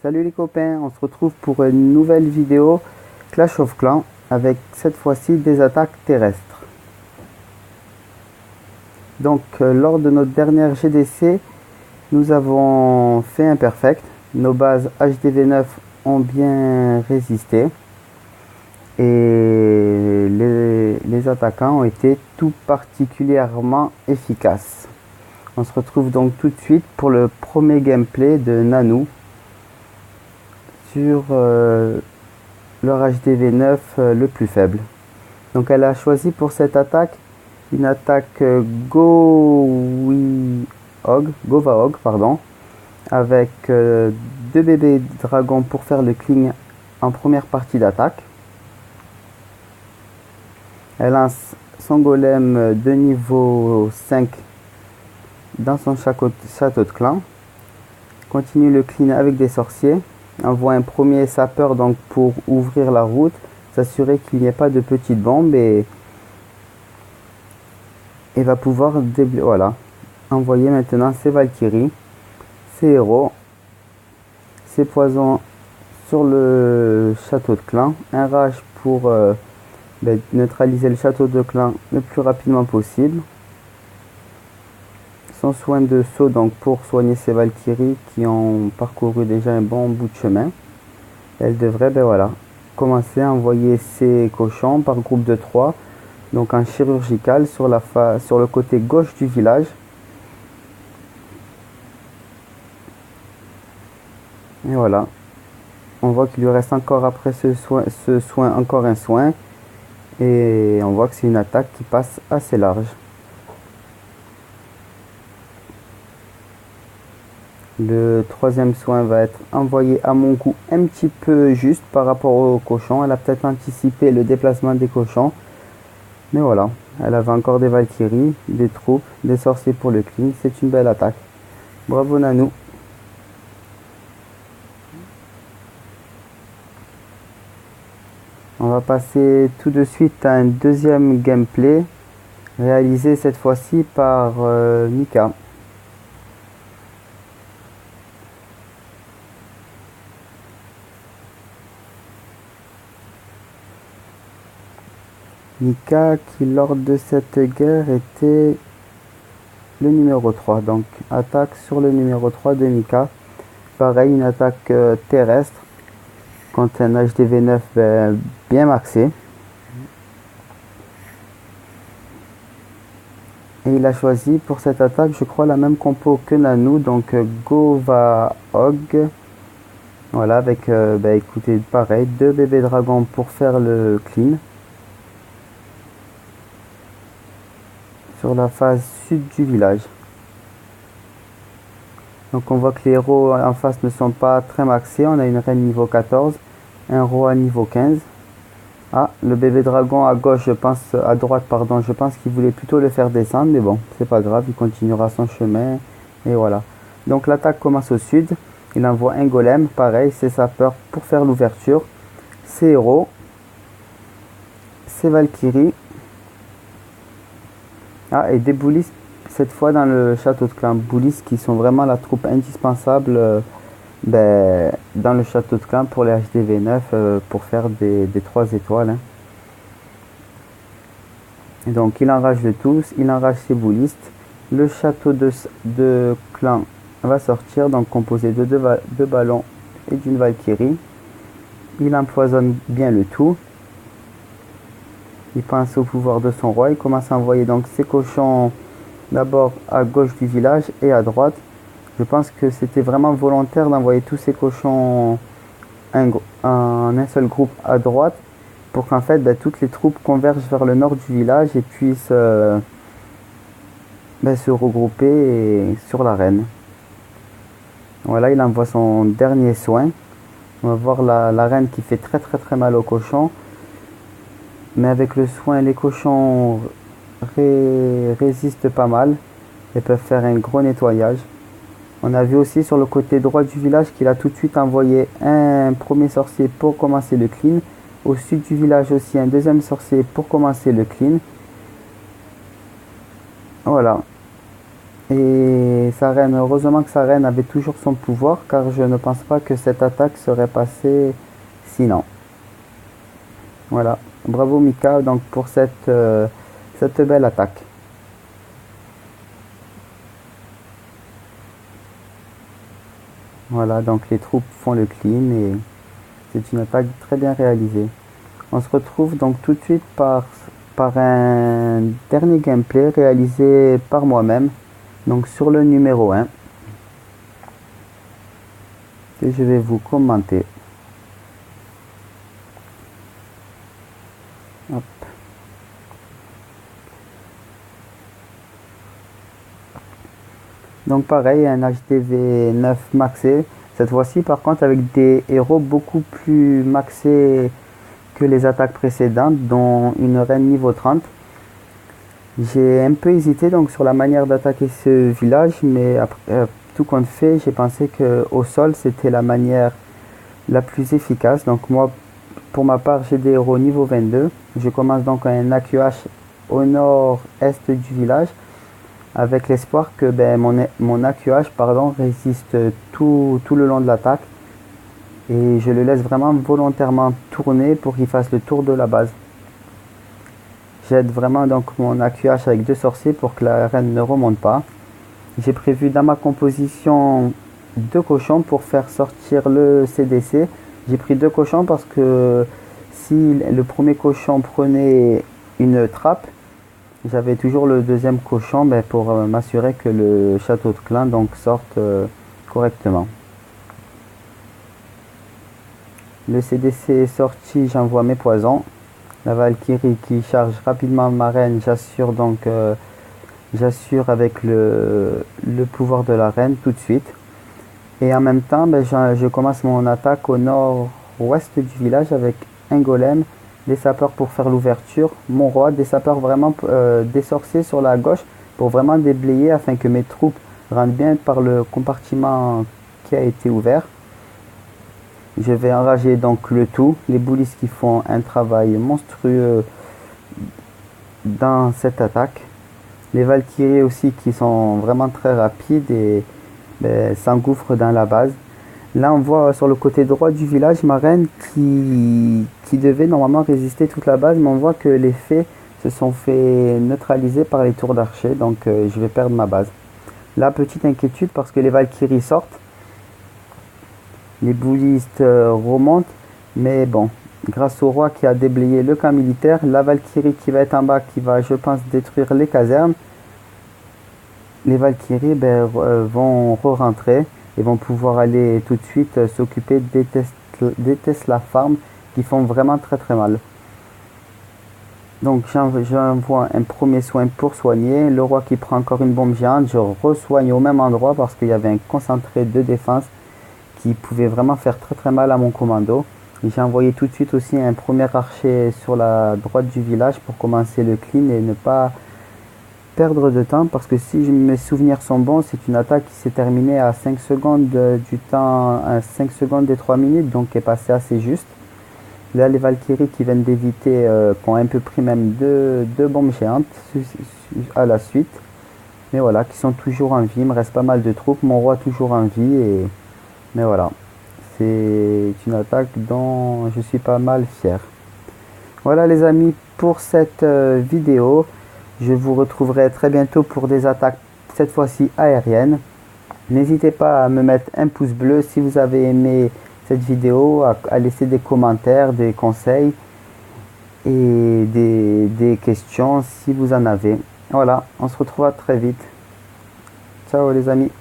Salut les copains, on se retrouve pour une nouvelle vidéo Clash of Clans avec cette fois-ci des attaques terrestres. Donc lors de notre dernière GDC, nous avons fait un perfect. Nos bases HDV9 ont bien résisté et les attaquants ont été tout particulièrement efficaces. On se retrouve donc tout de suite pour le premier gameplay de Nanook sur leur HDV9 le plus faible. Donc elle a choisi pour cette attaque une attaque Govaog, pardon, avec deux bébés dragons pour faire le clean en première partie d'attaque. Elle lance son golem de niveau 5 dans son château de clan. Continue le clean avec des sorciers. Envoie un premier sapeur donc pour ouvrir la route, s'assurer qu'il n'y ait pas de petites bombes et va pouvoir envoyer maintenant ses Valkyries, ses héros, ses poisons sur le château de clan. Un rage pour neutraliser le château de clan le plus rapidement possible. Son soin de saut donc pour soigner ses Valkyries qui ont parcouru déjà un bon bout de chemin. Elle devrait commencer à envoyer ses cochons par groupe de 3, donc en chirurgical sur le côté gauche du village. Et voilà, on voit qu'il lui reste encore après ce soin encore un soin, et on voit que c'est une attaque qui passe assez large. Le troisième soin va être envoyé à mon goût un petit peu juste par rapport aux cochons. Elle a peut-être anticipé le déplacement des cochons. Mais voilà, elle avait encore des Valkyries, des troupes, des sorciers pour le clean. C'est une belle attaque. Bravo Nanook. On va passer tout de suite à un deuxième gameplay réalisé cette fois-ci par Nika. Nika qui lors de cette guerre était le numéro 3, donc attaque sur le numéro 3 de Nika. Pareil, une attaque terrestre contre un HDV9 bien maxé. Et il a choisi pour cette attaque, je crois, la même compo que Nanook, donc Govaog. Voilà, avec écoutez, pareil, deux bébés dragons pour faire le clean. Sur la face sud du village. Donc on voit que les héros en face ne sont pas très maxés. On a une reine niveau 14, un roi niveau 15. Ah, le bébé dragon à gauche, à droite, pardon, je pense qu'il voulait plutôt le faire descendre, mais bon, c'est pas grave, il continuera son chemin, et voilà. Donc l'attaque commence au sud, il envoie un golem, pareil, ses sapeurs pour faire l'ouverture, ses héros, ses Valkyries. Ah, et des Bullies cette fois dans le château de clan. Bullies qui sont vraiment la troupe indispensable dans le château de clan pour les HDV9 pour faire des 3 étoiles. Hein. Et donc il enrage le tous, il enrage ses Bullies. Le château de clan va sortir, donc composé de deux ballons et d'une Valkyrie. Il empoisonne bien le tout. Il pense au pouvoir de son roi. Il commence à envoyer donc ses cochons d'abord à gauche du village et à droite. Je pense que c'était vraiment volontaire d'envoyer tous ces cochons en un seul groupe à droite pour qu'en fait toutes les troupes convergent vers le nord du village et puissent se regrouper sur l'arène. Voilà, il envoie son dernier soin. On va voir la reine qui fait très mal aux cochons. Mais avec le soin, les cochons résistent pas mal et peuvent faire un gros nettoyage. On a vu aussi sur le côté droit du village qu'il a tout de suite envoyé un premier sorcier pour commencer le clean. Au sud du village aussi un deuxième sorcier pour commencer le clean. Voilà. Et sa reine, heureusement que sa reine avait toujours son pouvoir, car je ne pense pas que cette attaque serait passée sinon. Voilà, bravo Mika donc pour cette belle attaque. Voilà, donc les troupes font le clean et c'est une attaque très bien réalisée. On se retrouve donc tout de suite par un dernier gameplay réalisé par moi-même, donc sur le numéro 1, que je vais vous commenter. Hop. Donc pareil, un HDV 9 maxé, cette fois-ci par contre avec des héros beaucoup plus maxés que les attaques précédentes, dont une reine niveau 30. J'ai un peu hésité donc sur la manière d'attaquer ce village, mais après, tout compte fait, j'ai pensé que au sol c'était la manière la plus efficace. Donc moi, pour ma part, j'ai des héros niveau 22. Je commence donc un AQH au nord-est du village, avec l'espoir que mon AQH résiste tout le long de l'attaque. Et je le laisse vraiment volontairement tourner pour qu'il fasse le tour de la base. J'aide vraiment donc mon AQH avec 2 sorciers pour que la reine ne remonte pas. J'ai prévu dans ma composition 2 cochons pour faire sortir le CDC. J'ai pris 2 cochons parce que si le premier cochon prenait une trappe, j'avais toujours le deuxième cochon pour m'assurer que le château de clan donc sorte correctement. Le CDC est sorti, j'envoie mes poisons. La Valkyrie qui charge rapidement ma reine, j'assure avec le pouvoir de la reine tout de suite. Et en même temps, je commence mon attaque au nord-ouest du village avec un golem, des sapeurs pour faire l'ouverture, mon roi, des sapeurs vraiment des sorciers sur la gauche pour vraiment déblayer afin que mes troupes rentrent bien par le compartiment qui a été ouvert. Je vais enrager donc le tout, les boulistes qui font un travail monstrueux dans cette attaque. Les Valkyries aussi qui sont vraiment très rapides et s'engouffrent dans la base. Là on voit sur le côté droit du village ma reine qui devait normalement résister toute la base, mais on voit que les fées se sont fait neutraliser par les tours d'archer, donc je vais perdre ma base. Là, petite inquiétude parce que les Valkyries sortent. Les boulistes remontent, mais bon, grâce au roi qui a déblayé le camp militaire, la Valkyrie qui va être en bas, qui va, je pense, détruire les casernes, les Valkyries vont re-rentrer et vont pouvoir aller tout de suite s'occuper des Tesla Farm qui font vraiment très très mal. Donc j'envoie un premier soin pour soigner, le roi qui prend encore une bombe géante, je re-soigne au même endroit parce qu'il y avait un concentré de défense qui pouvait vraiment faire très très mal à mon commando. J'ai envoyé tout de suite aussi un premier archer sur la droite du village pour commencer le clean et ne pas perdre de temps, parce que si mes souvenirs sont bons, c'est une attaque qui s'est terminée à 5 secondes du temps, à 5 secondes des 3 minutes, donc qui est passé assez juste. Là, les Valkyries qui viennent d'éviter, qui ont un peu pris même deux bombes géantes à la suite. Mais voilà, qui sont toujours en vie, il me reste pas mal de troupes, mon roi toujours en vie, mais voilà. C'est une attaque dont je suis pas mal fier. Voilà les amis pour cette vidéo. Je vous retrouverai très bientôt pour des attaques, cette fois-ci aériennes. N'hésitez pas à me mettre un pouce bleu si vous avez aimé cette vidéo, à laisser des commentaires, des conseils et des questions si vous en avez. Voilà, on se retrouvera très vite. Ciao les amis.